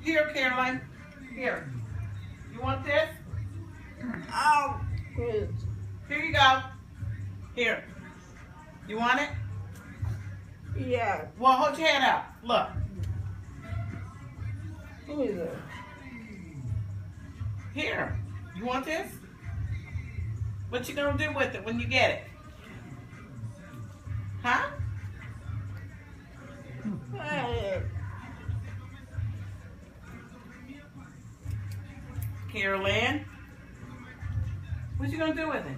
Here, Caroline. Here. You want this? Oh, good. Here you go. Here. You want it? Yeah. Well, hold your hand out. Look. Who is it? Here. You want this? What you gonna do with it when you get it? Huh? Hey. Carolyn? What you gonna do with it?